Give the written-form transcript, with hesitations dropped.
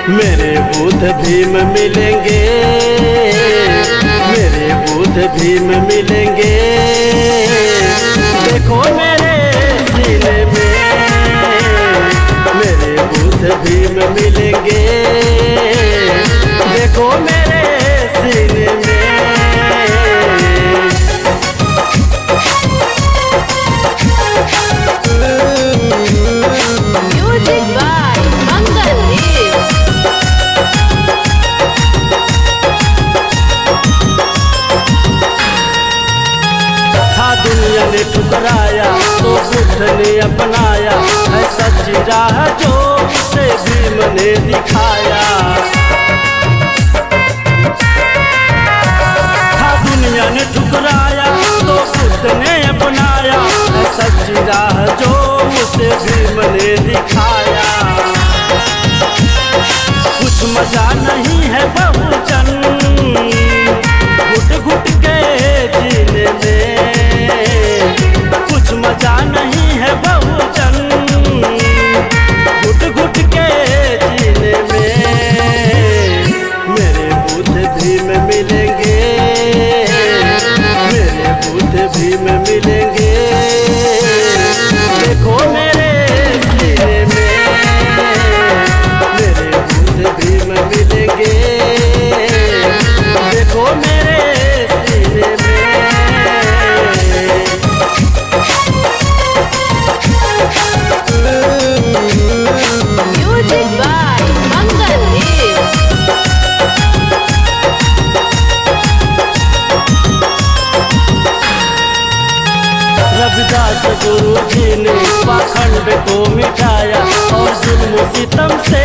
मेरे बुद्ध भीम मिलेंगे, मेरे बुद्ध भीम मिलेंगे। देखो मेरे सीने में मेरे बुद्ध भीम मिलेंगे। देखो मेरे सीने में। Music by Mangal Dev। था दुनिया ने ठुकराया तो बुद्ध ने अपनाया है सच्ची राह जो उसे भीम ने दिखाया। था दुनिया ने ठुकराया तो बुद्ध ने अपनाया है सच्ची राह जो उसे भीम ने दिखाया। कुछ मजा नहीं है बहुजन घुट घुट के जीने में। कुछ मजा नहीं है बहुजन घुट घुट के जीने में। मेरे बुद्ध भीम मिलेंगे, मेरे बुद्ध भीम मिलेंगे। देखो मेरे सीने में मेरे बुद्ध भीम मिलेंगे। देखो मेरे सीने में। Music by Mangal Dev। Ravidas गुरु जी ने पाखंड को मिटाया और जुल्म सितम से